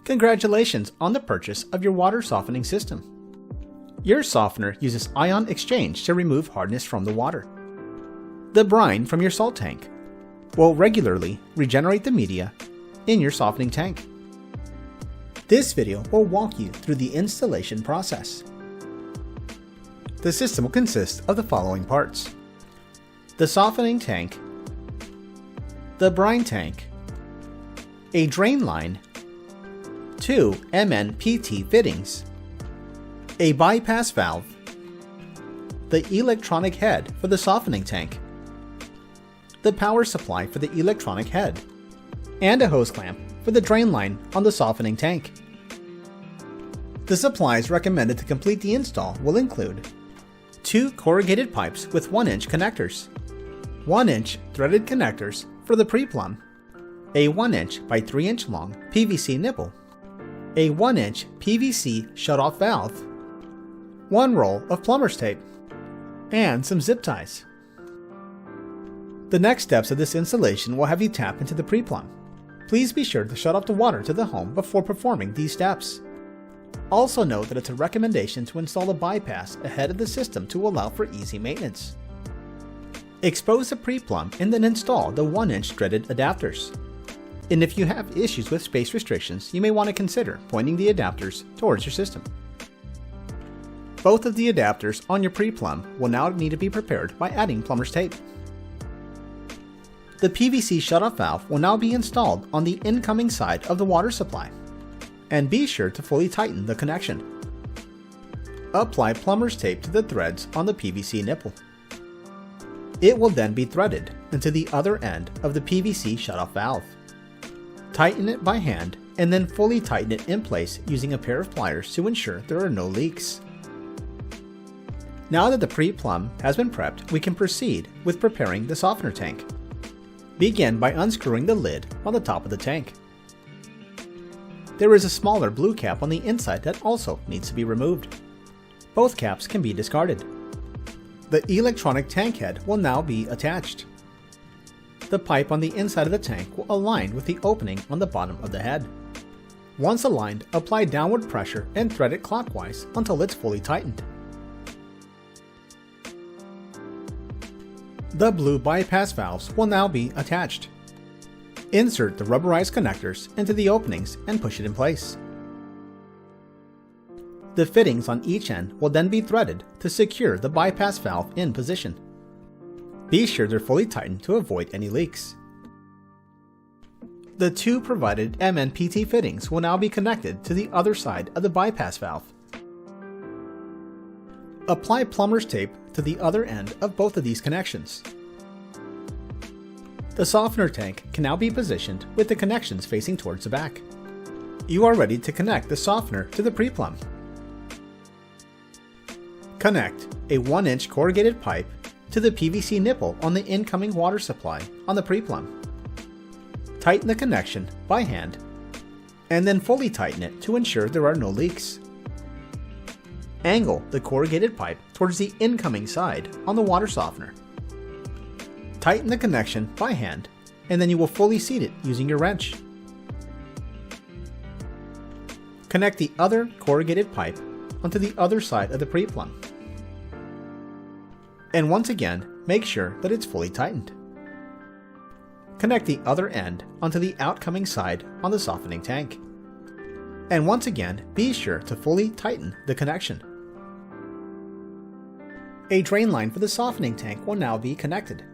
Congratulations on the purchase of your water softening system. Your softener uses ion exchange to remove hardness from the water. The brine from your salt tank will regularly regenerate the media in your softening tank. This video will walk you through the installation process. The system will consist of the following parts: the softening tank, the brine tank, a drain line, 2 MNPT fittings, a bypass valve, the electronic head for the softening tank, the power supply for the electronic head, and a hose clamp for the drain line on the softening tank. The supplies recommended to complete the install will include 2 corrugated pipes with 1-inch connectors, 1-inch threaded connectors for the pre-plumb, a 1-inch by 3-inch long PVC nipple, a 1-inch PVC shutoff valve, 1 roll of plumber's tape, and some zip ties. The next steps of this installation will have you tap into the pre-plumb. Please be sure to shut off the water to the home before performing these steps. Also note that it's a recommendation to install a bypass ahead of the system to allow for easy maintenance. Expose the pre-plumb and then install the 1-inch threaded adapters. And if you have issues with space restrictions, you may want to consider pointing the adapters towards your system. Both of the adapters on your pre-plumb will now need to be prepared by adding plumber's tape. The PVC shutoff valve will now be installed on the incoming side of the water supply. And be sure to fully tighten the connection. Apply plumber's tape to the threads on the PVC nipple. It will then be threaded into the other end of the PVC shutoff valve. Tighten it by hand and then fully tighten it in place using a pair of pliers to ensure there are no leaks. Now that the pre-plumb has been prepped, we can proceed with preparing the softener tank. Begin by unscrewing the lid on the top of the tank. There is a smaller blue cap on the inside that also needs to be removed. Both caps can be discarded. The electronic tank head will now be attached. The pipe on the inside of the tank will align with the opening on the bottom of the head. Once aligned, apply downward pressure and thread it clockwise until it's fully tightened. The blue bypass valves will now be attached. Insert the rubberized connectors into the openings and push it in place. The fittings on each end will then be threaded to secure the bypass valve in position. Be sure they're fully tightened to avoid any leaks. The 2 provided MNPT fittings will now be connected to the other side of the bypass valve. Apply plumber's tape to the other end of both of these connections. The softener tank can now be positioned with the connections facing towards the back. You are ready to connect the softener to the pre-plumb. Connect a 1-inch corrugated pipe to the PVC nipple on the incoming water supply on the pre-plumb. Tighten the connection by hand and then fully tighten it to ensure there are no leaks. Angle the corrugated pipe towards the incoming side on the water softener. Tighten the connection by hand, and then you will fully seat it using your wrench. Connect the other corrugated pipe onto the other side of the pre-plumb. And once again, make sure that it's fully tightened. Connect the other end onto the outcoming side on the softening tank. And once again, be sure to fully tighten the connection. A drain line for the softening tank will now be connected.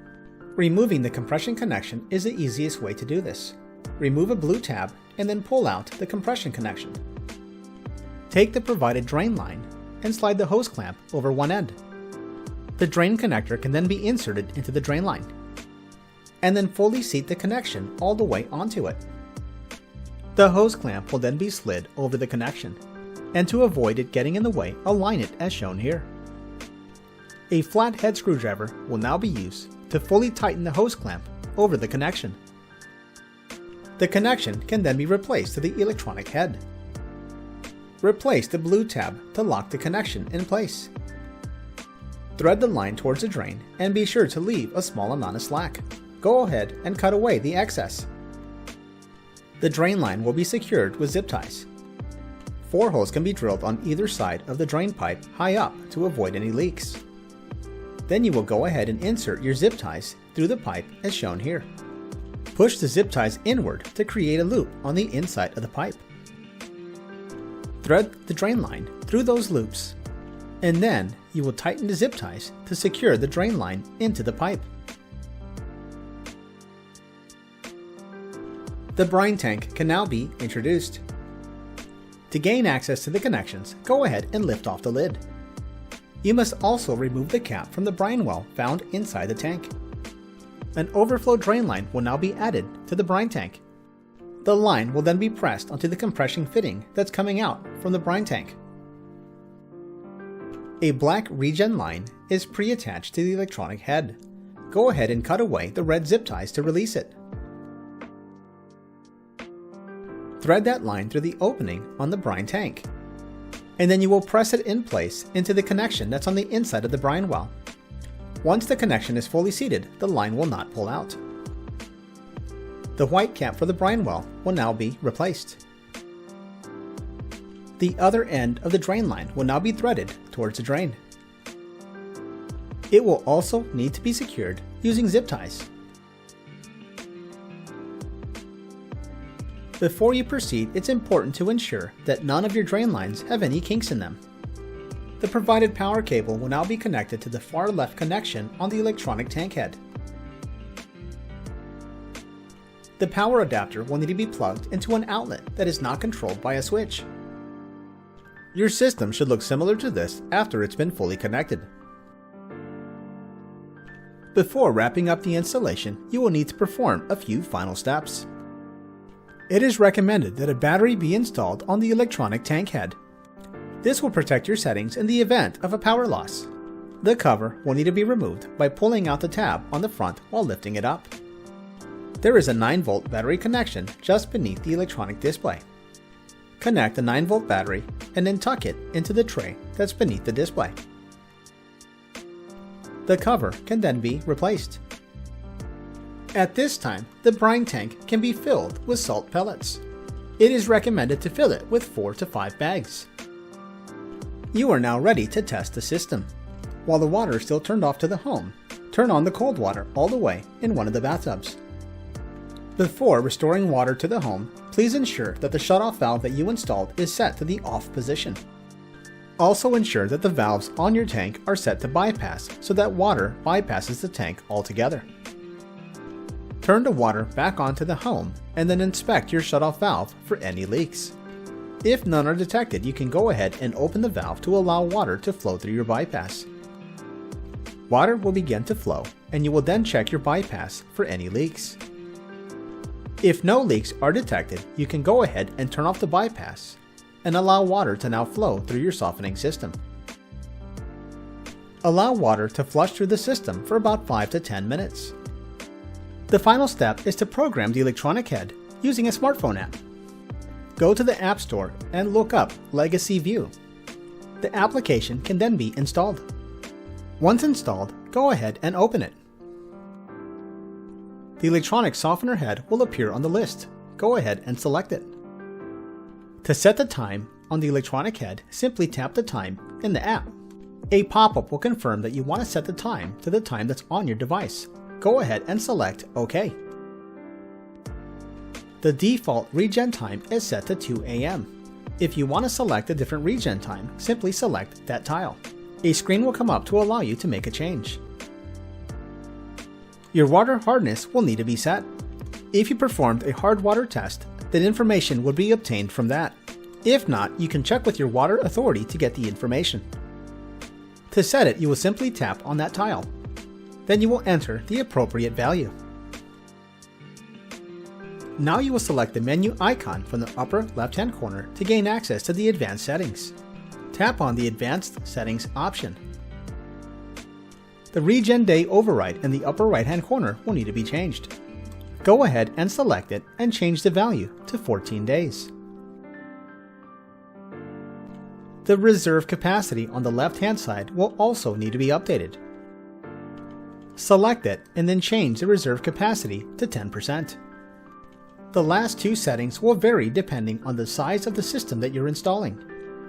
Removing the compression connection is the easiest way to do this. Remove a blue tab and then pull out the compression connection. Take the provided drain line and slide the hose clamp over one end. The drain connector can then be inserted into the drain line, and then fully seat the connection all the way onto it. The hose clamp will then be slid over the connection, and to avoid it getting in the way, align it as shown here. A flat head screwdriver will now be used to fully tighten the hose clamp over the connection. The connection can then be replaced to the electronic head. Replace the blue tab to lock the connection in place. Thread the line towards the drain and be sure to leave a small amount of slack. Go ahead and cut away the excess. The drain line will be secured with zip ties. 4 holes can be drilled on either side of the drain pipe high up to avoid any leaks. Then you will go ahead and insert your zip ties through the pipe as shown here. Push the zip ties inward to create a loop on the inside of the pipe. Thread the drain line through those loops, and then you will tighten the zip ties to secure the drain line into the pipe. The brine tank can now be introduced. To gain access to the connections, go ahead and lift off the lid. You must also remove the cap from the brine well found inside the tank. An overflow drain line will now be added to the brine tank. The line will then be pressed onto the compression fitting that's coming out from the brine tank. A black regen line is pre-attached to the electronic head. Go ahead and cut away the red zip ties to release it. Thread that line through the opening on the brine tank, and then you will press it in place into the connection that's on the inside of the brine well. Once the connection is fully seated, the line will not pull out. The white cap for the brine well will now be replaced. The other end of the drain line will now be threaded towards the drain. It will also need to be secured using zip ties. Before you proceed, it's important to ensure that none of your drain lines have any kinks in them. The provided power cable will now be connected to the far left connection on the electronic tank head. The power adapter will need to be plugged into an outlet that is not controlled by a switch. Your system should look similar to this after it's been fully connected. Before wrapping up the installation, you will need to perform a few final steps. It is recommended that a battery be installed on the electronic tank head. This will protect your settings in the event of a power loss. The cover will need to be removed by pulling out the tab on the front while lifting it up. There is a 9-volt battery connection just beneath the electronic display. Connect the 9-volt battery and then tuck it into the tray that's beneath the display. The cover can then be replaced. At this time, the brine tank can be filled with salt pellets. It is recommended to fill it with 4 to 5 bags. You are now ready to test the system. While the water is still turned off to the home, turn on the cold water all the way in one of the bathtubs. Before restoring water to the home, please ensure that the shutoff valve that you installed is set to the off position. Also ensure that the valves on your tank are set to bypass so that water bypasses the tank altogether. Turn the water back onto the home and then inspect your shutoff valve for any leaks. If none are detected, you can go ahead and open the valve to allow water to flow through your bypass. Water will begin to flow and you will then check your bypass for any leaks. If no leaks are detected, you can go ahead and turn off the bypass and allow water to now flow through your softening system. Allow water to flush through the system for about 5 to 10 minutes. The final step is to program the electronic head using a smartphone app. Go to the App Store and look up Legacy View. The application can then be installed. Once installed, go ahead and open it. The electronic softener head will appear on the list. Go ahead and select it. To set the time on the electronic head, simply tap the time in the app. A pop-up will confirm that you want to set the time to the time that's on your device. Go ahead and select OK. The default regen time is set to 2 AM. If you want to select a different regen time, simply select that tile. A screen will come up to allow you to make a change. Your water hardness will need to be set. If you performed a hard water test, then information would be obtained from that. If not, you can check with your water authority to get the information. To set it, you will simply tap on that tile. Then you will enter the appropriate value. Now you will select the menu icon from the upper left-hand corner to gain access to the advanced settings. Tap on the Advanced Settings option. The Regen Day override in the upper right-hand corner will need to be changed. Go ahead and select it and change the value to 14 days. The reserve capacity on the left-hand side will also need to be updated. Select it and then change the reserve capacity to 10%. The last two settings will vary depending on the size of the system that you're installing.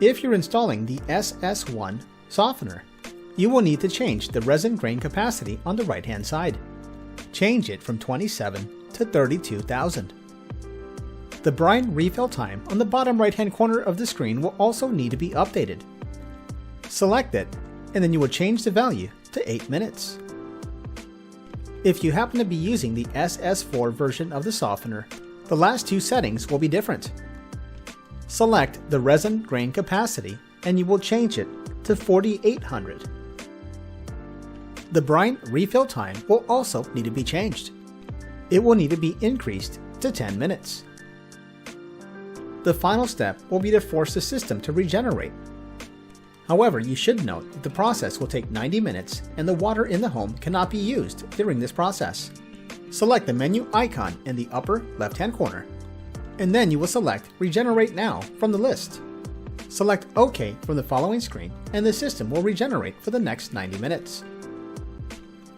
If you're installing the SS1 softener, you will need to change the resin grain capacity on the right-hand side. Change it from 27 to 32,000. The brine refill time on the bottom right-hand corner of the screen will also need to be updated. Select it, and then you will change the value to 8 minutes. If you happen to be using the SS4 version of the softener, the last two settings will be different. Select the resin grain capacity and you will change it to 4,800. The brine refill time will also need to be changed. It will need to be increased to 10 minutes. The final step will be to force the system to regenerate. However, you should note that the process will take 90 minutes and the water in the home cannot be used during this process. Select the menu icon in the upper left-hand corner, and then you will select Regenerate Now from the list. Select OK from the following screen and the system will regenerate for the next 90 minutes.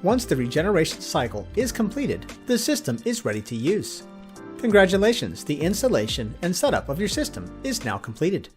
Once the regeneration cycle is completed, the system is ready to use. Congratulations, the installation and setup of your system is now completed.